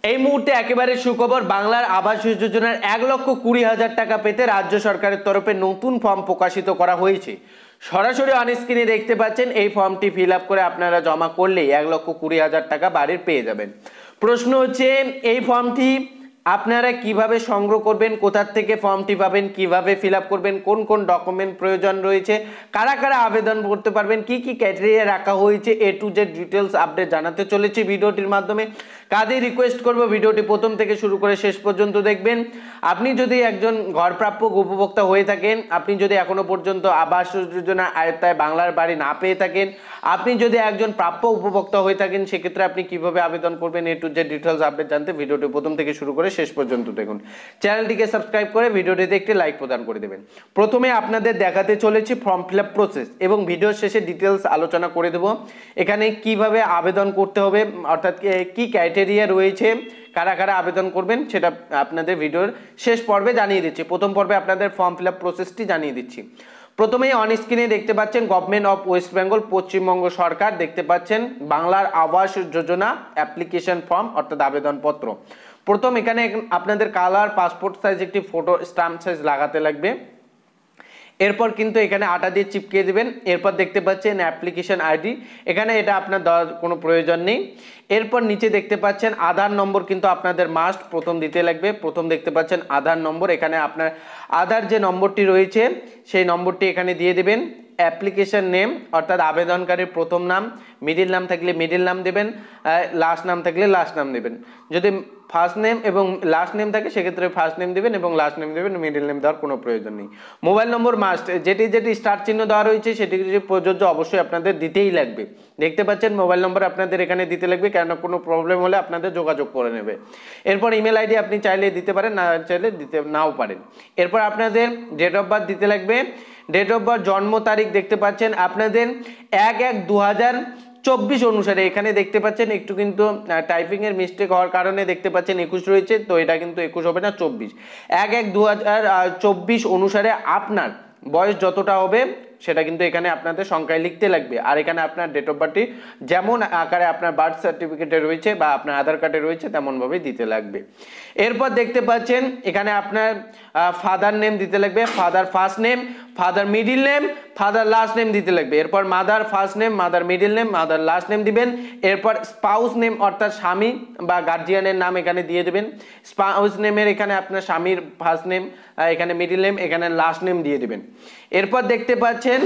এই মুহূর্তে একেবারে সুখবর, বাংলার আবাস যোজনার 1,20,000 টাকা পেতে রাজ্য সরকারের তরফে নতুন ফর্ম প্রকাশিত করা হয়েছে। সরাসরি অন স্ক্রিনে দেখতে পাচ্ছেন এই ফর্মটি ফিল আপ করে আপনারা জমা করলেই 1,20,000 টাকা বাড়ির পেয়ে যাবেন। প্রশ্ন হচ্ছে এই ফর্মটি আপনারা কিভাবে সংগ্রহ করবেন, কোথা থেকে ফর্মটি পাবেন, কিভাবে ফিল আপ করবেন, কোন কোন ডকুমেন্ট প্রয়োজন রয়েছে, কারা কারা আবেদন করতে পারবেন, কি কি ক্রাইটেরিয়া রাখা হয়েছে, A to Z details update জানাতে চলেছি ভিডিওটির মাধ্যমে। কাজে রিকোয়েস্ট করব ভিডিওটি প্রথম থেকে শুরু করে শেষ পর্যন্ত দেখবেন। আপনি যদি একজন ঘরপ্রাপ্য উপভোক্তা হয়ে থাকেন, আপনি যদি এখনো পর্যন্ত আবাস যোজনা আয়ত্তায় বাংলার বাড়ি না পেয়ে থাকেন, আপনি যদি একজন প্রাপ্য উপভোক্তা হয়ে থাকেন, সেক্ষেত্রে আপনি কিভাবে আবেদন করবেন A to Z details update জানতে ভিডিওটি প্রথম থেকে শুরু করে শেষ পর্যন্ত দেখুন। চ্যানেলটিকে সাবস্ক্রাইব করে ভিডিওটিতে একটি লাইক প্রদান করে দেবেন। প্রথমে আপনাদের দেখাতে চলেছি ফর্ম ফিল আপ প্রসেস এবং ভিডিওর শেষে ডিটেলস আলোচনা করে দেব। এখানে কিভাবে আবেদন করতে হবে, অর্থাৎ কি ক্রাইটেরিয়া রয়েছে, কারা কারা আবেদন করবেন সেটা আপনাদের ভিডিওর শেষ পর্বে জানিয়ে দিচ্ছি। প্রথম পর্বে আপনাদের ফর্ম ফিল আপ প্রসেসটি জানিয়ে দিচ্ছি। প্রথমেই অন স্ক্রিনে দেখতে পাচ্ছেন গভর্নমেন্ট অফ ওয়েস্ট বেঙ্গল, পশ্চিমবঙ্গ সরকার, দেখতে পাচ্ছেন বাংলার আবাস যোজনা অ্যাপ্লিকেশন ফর্ম অর্থাৎ আবেদনপত্র। প্রথম এখানে আপনাদের কালার পাসপোর্ট সাইজ একটি ফটো স্ট্যাম্প সাইজ লাগাতে লাগবে। এরপর কিন্তু এখানে আটা দিয়ে চিপকিয়ে দেবেন। এরপর দেখতে পাচ্ছেন অ্যাপ্লিকেশন আইডি, এখানে এটা আপনার দেওয়ার কোনো প্রয়োজন নেই। এরপর নিচে দেখতে পাচ্ছেন আধার নম্বর কিন্তু আপনাদের মাস্ট প্রথম দিতে লাগবে। প্রথম দেখতে পাচ্ছেন আধার নম্বর, এখানে আপনার আধার যে নম্বরটি রয়েছে সেই নম্বরটি এখানে দিয়ে দেবেন। অ্যাপ্লিকেশন নেম অর্থাৎ আবেদনকারীর প্রথম নাম, মিডিল নাম থাকলে মিডিল নাম দেবেন, লাস্ট নাম থাকলে লাস্ট নাম দেবেন। যদি ফার্স্ট নেম এবং লাস্ট নেম থাকে সেক্ষেত্রে ফার্স্ট নেম দেবেন এবং লাস্ট নেম দেবেন, মিডিল নেম দেওয়ার কোনো প্রয়োজন নেই। মোবাইল নম্বর মাস্ট, যেটি যেটি স্টার চিহ্ন দেওয়া রয়েছে সেটি প্রযোজ্য অবশ্যই আপনাদের দিতেই লাগবে। দেখতে পাচ্ছেন মোবাইল নম্বর আপনাদের এখানে দিতে লাগবে, কেন কোনো প্রবলেম হলে আপনাদের যোগাযোগ করে নেবে। এরপর ইমেল আইডি আপনি চাইলে দিতে পারেন, না চাইলে দিতে নাও পারেন। এরপর আপনাদের ডেট অফ বার্থ দিতে লাগবে। ডেট অফ বার্থ জন্ম তারিখ দেখতে পাচ্ছেন আপনাদের 1/1/2024 অনুসারে, এখানে দেখতে পাচ্ছেন একটু কিন্তু টাইপিং এর মিস্টেক হওয়ার কারণে দেখতে পাচ্ছেন 21 রয়েছে, তো এটা কিন্তু 21 হবে না, 24। 1/1/2024 অনুসারে আপনার বয়স যতটা হবে সেটা কিন্তু এখানে আপনাদের সংখ্যায় লিখতে লাগবে। আর এখানে আপনার ডেট অফ বার্থটি যেমন আকারে আপনার বার্থ সার্টিফিকেটে রয়েছে বা আপনার আধার কার্ডে রয়েছে তেমনভাবে দিতে লাগবে। এরপর দেখতে পাচ্ছেন এখানে আপনার ফাদার নেম দিতে লাগবে, father first name, father middle name, father last name দিতে লাগবে। এরপর mother first name, mother middle name, mother last name দিবেন। এরপর স্পাউস নেম অর্থাৎ স্বামী বা গার্জিয়ানের নাম এখানে দিয়ে দেবেন। স্পাউস নেমের এখানে আপনার স্বামীর ফার্স্ট নেম, এখানে মিডিল নেম, এখানে লাস্ট নেম দিয়ে দিবেন। এরপর দেখতে পাচ্ছেন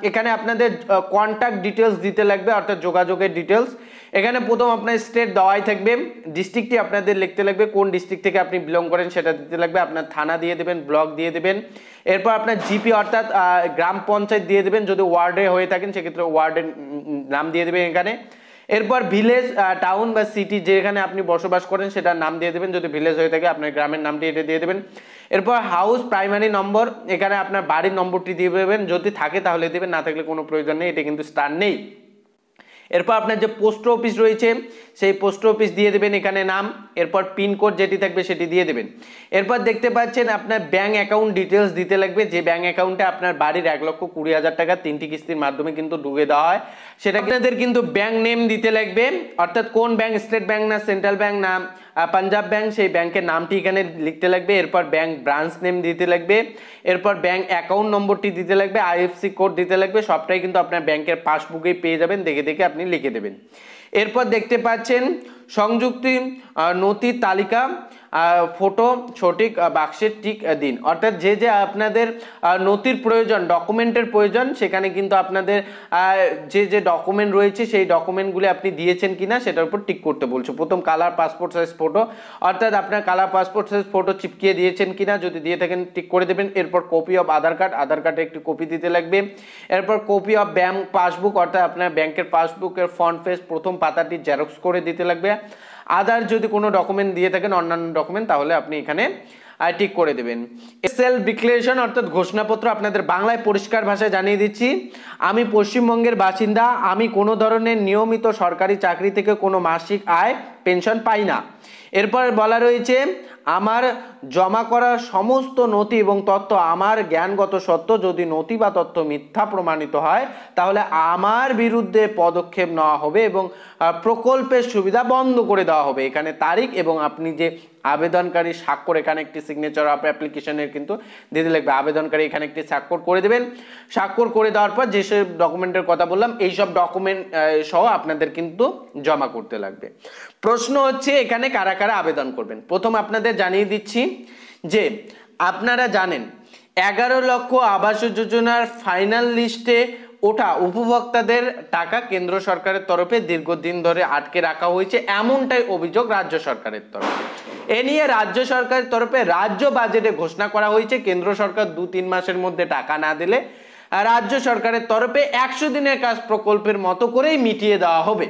এখানে আপনাদের কন্ট্যাক্ট ডিটেলস দিতে লাগবে অর্থাৎ যোগাযোগের ডিটেলস। এখানে প্রথম আপনার স্টেট দেওয়াই থাকবে, ডিস্ট্রিক্টটি আপনাদের লিখতে লাগবে, কোন ডিস্ট্রিক্ট থেকে আপনি বিলং করেন সেটা দিতে লাগবে। আপনার থানা দিয়ে দেবেন, ব্লক দিয়ে দেবেন। এরপর আপনার জিপি অর্থাৎ গ্রাম পঞ্চায়েত দিয়ে দেবেন, যদি ওয়ার্ডে হয়ে থাকেন সেক্ষেত্রে ওয়ার্ডের নাম দিয়ে দেবেন এখানে। এরপর ভিলেজ, টাউন বা সিটি যেখানে আপনি বসবাস করেন সেটার নাম দিয়ে দেবেন, যদি ভিলেজ হয়ে থাকে আপনার গ্রামের নামটি এটা দিয়ে দেবেন। এরপর হাউস প্রাইমারি নম্বর, এখানে আপনার বাড়ির নম্বরটি দিয়ে দেবেন, যদি থাকে তাহলে দেবেন, না থাকলে কোনো প্রয়োজন নেই, এটা কিন্তু স্টার নেই। এরপর আপনার যে পোস্ট অফিস রয়েছে সেই পোস্ট অফিস দিয়ে দেবেন এখানে নাম। এরপর পিনকোড যেটি থাকবে সেটি দিয়ে দেবেন। এরপর দেখতে পাচ্ছেন আপনার ব্যাঙ্ক অ্যাকাউন্ট ডিটেলস দিতে লাগবে, যে ব্যাঙ্ক অ্যাকাউন্টে আপনার বাড়ির 1,20,000 টাকা 3টি কিস্তির মাধ্যমে কিন্তু ঢুকে দেওয়া হয়, সেটা আপনাদের কিন্তু ব্যাঙ্ক নেম দিতে লাগবে, অর্থাৎ কোন ব্যাঙ্ক, স্টেট ব্যাঙ্ক না সেন্ট্রাল ব্যাঙ্ক না পাঞ্জাব ব্যাঙ্ক, সেই ব্যাংকের নামটি এখানে লিখতে লাগবে। এরপর ব্যাঙ্ক ব্রাঞ্চ নেম দিতে লাগবে। এরপর ব্যাঙ্ক অ্যাকাউন্ট নম্বরটি দিতে লাগবে, আইএফসি কোড দিতে লাগবে। সবটাই কিন্তু আপনার ব্যাংকের পাসবুকেই পেয়ে যাবেন, দেখে দেখে আপনি লিখে দেবেন। এরপর দেখতে পাচ্ছেন সংযুক্ত নথির তালিকা, ফটো সঠিক বাক্সের টিক দিন, অর্থাৎ যে যে আপনাদের নথির প্রয়োজন, ডকুমেন্টের প্রয়োজন, সেখানে কিন্তু আপনাদের যে যে ডকুমেন্ট রয়েছে সেই ডকুমেন্টগুলি আপনি দিয়েছেন কিনা সেটার উপর টিক করতে বলছে। প্রথম কালার পাসপোর্ট সাইজ ফটো, অর্থাৎ আপনার কালার পাসপোর্ট সাইজ ফটো চিপকিয়ে দিয়েছেন কিনা, যদি দিয়ে থাকেন টিক করে দেবেন। এরপর কপি অফ আধার কার্ড, আধার কার্ডে একটি কপি দিতে লাগবে। এরপর কপি অফ ব্যাংক পাসবুক, অর্থাৎ আপনার ব্যাংকের পাসবুকের ফ্রন্ট পেজ প্রথম পাতাটি জেরক্স করে দিতে লাগবে। আদার যদি কোনো ডকুমেন্ট দিয়ে থাকেন অন্যান্য ডকুমেন্ট তাহলে আপনি এখানে টিক করে দেবেন। সেলফ ডিক্লারেশন অর্থাৎ ঘোষণাপত্র, আপনাদের বাংলায় পরিষ্কার ভাষায় জানিয়ে দিচ্ছি। আমি পশ্চিমবঙ্গের বাসিন্দা, আমি কোনো ধরনের নিয়মিত সরকারি চাকরি থেকে কোনো মাসিক আয় পেনশন পাই না। এরপর বলা রয়েছে আমার জমা করা সমস্ত নথি এবং তথ্য আমার জ্ঞানগত সত্য, যদি নথি বা তথ্য মিথ্যা প্রমাণিত হয় তাহলে আমার বিরুদ্ধে পদক্ষেপ নেওয়া হবে এবং প্রকল্পের সুবিধা বন্ধ করে দেওয়া হবে। এখানে তারিখ এবং আপনি যে আবেদনকারী স্বাক্ষর, এখানে একটি সিগনেচার অফ অ্যাপ্লিকেশনের কিন্তু দিতে লাগবে। আবেদনকারী এখানে একটি স্বাক্ষর করে দেবেন। স্বাক্ষর করে দেওয়ার পর যেসব ডকুমেন্টের কথা বললাম এইসব ডকুমেন্ট সহ আপনাদের কিন্তু জমা করতে লাগবে। প্রশ্ন হচ্ছে এখানে কারা কারা আবেদন করবেন। প্রথম আপনাদের জানিয়ে দিচ্ছি যে আপনারা জানেন 11 লক্ষ আবাস যোজনার ফাইনাল লিস্টে ওঠা উপভোক্তাদের টাকা কেন্দ্র সরকারের তরফে দীর্ঘদিন ধরে আটকে রাখা হয়েছে, এমনটাই অভিযোগ রাজ্য সরকারের তরফে। এ নিয়ে রাজ্য সরকারের তরফে রাজ্য বাজেটে ঘোষণা করা হয়েছে কেন্দ্র সরকার 2-3 মাসের মধ্যে টাকা না দিলে রাজ্য সরকারের তরফে 100 দিনের কাজ প্রকল্পের মতো করেই মিটিয়ে দেওয়া হবে।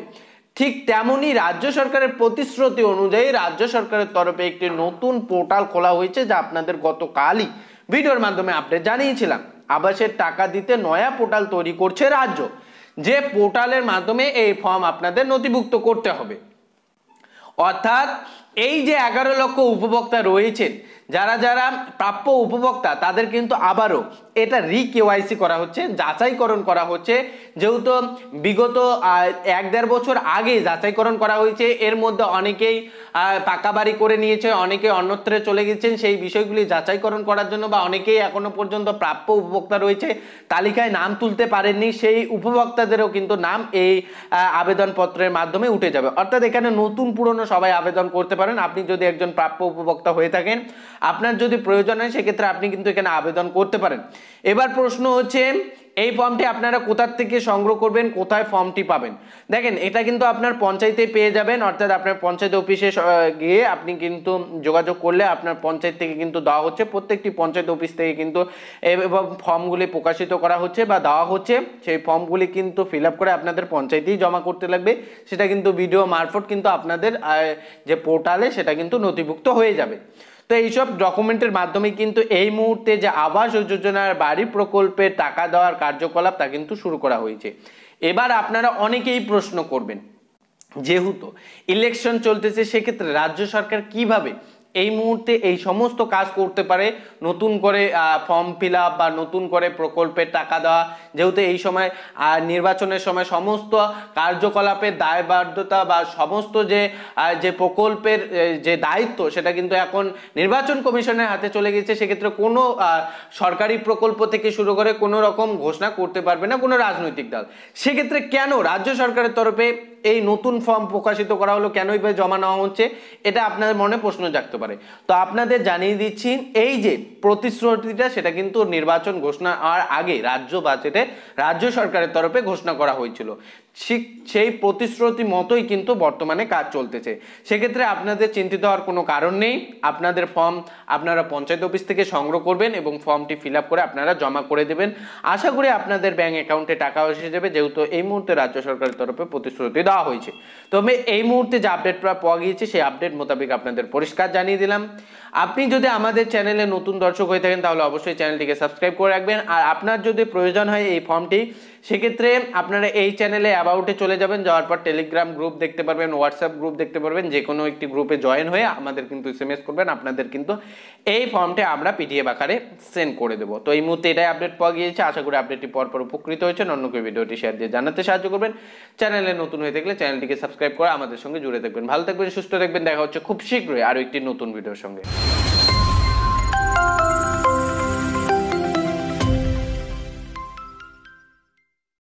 ঠিক তেমনি রাজ্য সরকারের প্রতিশ্রুতি অনুযায়ী রাজ্য সরকারের তরফে একটি নতুন পোর্টাল খোলা হয়েছে, যা আপনাদের গতকালই ভিডিওর মাধ্যমে আপডেট জানিয়েছিলাম। আবাসের টাকা দিতে নয়া পোর্টাল তৈরি করছে রাজ্য, যে পোর্টালের মাধ্যমে এই ফর্ম আপনাদের নথিভুক্ত করতে হবে। অর্থাৎ এই যে 11 লক্ষ উপভোক্তা রয়েছেন, যারা যারা প্রাপ্য উপভোক্তা, তাদের কিন্তু আবারও এটা রি-কেওয়াইসি করা হচ্ছে, যাচাইকরণ করা হচ্ছে। যেহেতু বিগত 1-1.5 বছর আগে যাচাইকরণ করা হয়েছে, এর মধ্যে অনেকেই পাকা বাড়ি করে নিয়েছে, অনেকে অন্যত্রে চলে গেছেন, সেই বিষয়গুলি যাচাইকরণ করার জন্য, বা অনেকেই এখনো পর্যন্ত প্রাপ্য উপভোক্তা রয়েছে তালিকায় নাম তুলতে পারেননি, সেই উপভোক্তাদেরও কিন্তু নাম এই আবেদনপত্রের মাধ্যমে উঠে যাবে। অর্থাৎ এখানে নতুন পুরনো সবাই আবেদন করতে পারেন। আপনি যদি একজন প্রাপ্য উপভোক্তা হয়ে থাকেন, আপনার যদি প্রয়োজন হয় সেক্ষেত্রে আপনি কিন্তু এখানে আবেদন করতে পারেন। এবার প্রশ্ন হচ্ছে এই ফর্মটি আপনারা কোথা থেকে সংগ্রহ করবেন, কোথায় ফর্মটি পাবেন? দেখেন, এটা কিন্তু আপনার পঞ্চায়েতে পেয়ে যাবেন। অর্থাৎ আপনার পঞ্চায়েত অফিসে গিয়ে আপনি কিন্তু যোগাযোগ করলে আপনার পঞ্চায়েত থেকে কিন্তু দেওয়া হচ্ছে, প্রত্যেকটি পঞ্চায়েত অফিস থেকে কিন্তু এবং ফর্মগুলি প্রকাশিত করা হচ্ছে বা দেওয়া হচ্ছে। সেই ফর্মগুলি কিন্তু ফিল আপ করে আপনাদের পঞ্চায়েতেই জমা করতে লাগবে। সেটা কিন্তু ভিডিও মারফত কিন্তু আপনাদের যে পোর্টালে সেটা কিন্তু নথিভুক্ত হয়ে যাবে। তো এইসব ডকুমেন্টের মাধ্যমে কিন্তু এই মুহূর্তে যে আবাস যোজনার বাড়ি প্রকল্পে টাকা দেওয়ার কার্যকলাপ তা কিন্তু শুরু করা হয়েছে। এবার আপনারা অনেকেই প্রশ্ন করবেন, যেহেতু ইলেকশন চলতেছে সেক্ষেত্রে রাজ্য সরকার কিভাবে এই মুহূর্তে এই সমস্ত কাজ করতে পারে, নতুন করে ফর্ম ফিল আপ বা নতুন করে প্রকল্পের টাকা দেওয়া। যেহেতু এই সময় নির্বাচনের সময় সমস্ত কার্যকলাপের দায়বদ্ধতা বা সমস্ত যে প্রকল্পের যে দায়িত্ব সেটা কিন্তু এখন নির্বাচন কমিশনের হাতে চলে গেছে। সেক্ষেত্রে কোনো সরকারি প্রকল্প থেকে শুরু করে কোনো রকম ঘোষণা করতে পারবে না কোনো রাজনৈতিক দল। সেক্ষেত্রে কেন রাজ্য সরকারের তরফে এই নতুন ফর্ম প্রকাশিত করা হলো, কেন এইভাবে জমা নেওয়া হচ্ছে, এটা আপনাদের মনে প্রশ্ন জাগতে পারে। তো আপনাদের জানিয়ে দিচ্ছি, এই যে প্রতিশ্রুতিটা সেটা কিন্তু নির্বাচন ঘোষণা হওয়ার আগে রাজ্য বাজেটে রাজ্য সরকারের তরফে ঘোষণা করা হয়েছিল। সেই প্রতিশ্রুতি মতোই কিন্তু বর্তমানে কাজ চলতেছে। সেক্ষেত্রে আপনাদের চিন্তিত হওয়ার কোনো কারণ নেই। আপনাদের ফর্ম আপনারা পঞ্চায়েত অফিস থেকে সংগ্রহ করবেন এবং ফর্মটি ফিল আপ করে আপনারা জমা করে দেবেন। আশা করি আপনাদের ব্যাংক অ্যাকাউন্টে টাকা এসে যাবে, যেহেতু এই মুহূর্তে রাজ্য সরকারের তরফে প্রতিশ্রুতি দেওয়া হয়েছে। তবে এই মুহূর্তে যে আপডেটটা পাওয়া গিয়েছে সেই আপডেট মোতাবেক আপনাদের পরিষ্কার জানিয়ে দিলাম। আপনি যদি আমাদের চ্যানেলে নতুন দর্শক হয়ে থাকেন তাহলে অবশ্যই চ্যানেলটিকে সাবস্ক্রাইব করে রাখবেন। আর আপনার যদি প্রয়োজন হয় এই ফর্মটি, সেক্ষেত্রে আপনারা এই চ্যানেলে অ্যাবাউটে চলে যাবেন, যাওয়ার পর টেলিগ্রাম গ্রুপ দেখতে পারবেন, হোয়াটসঅ্যাপ গ্রুপ দেখতে পারবেন। যে কোনো একটি গ্রুপে জয়েন হয়ে আমাদের কিন্তু SMS করবেন, আপনাদের কিন্তু এই ফর্মটি আমরা PDF আকারে সেন্ড করে দেবো। তো এই মুহূর্তে এটাই আপডেট পাওয়া গিয়েছে। আশা করি আপডেটটি পরপর উপকৃত হয়েছেন। অন্য কেউ ভিডিওটি শেয়ার দিয়ে জানাতে সাহায্য করবেন। চ্যানেলে নতুন হয়ে থাকলে চ্যানেলটিকে সাবস্ক্রাইব করে আমাদের সঙ্গে জুড়ে থাকবেন। ভালো থাকবেন, সুস্থ থাকবেন। দেখা হচ্ছে খুব শীঘ্রই আরও একটি নতুন ভিডিওর সঙ্গে।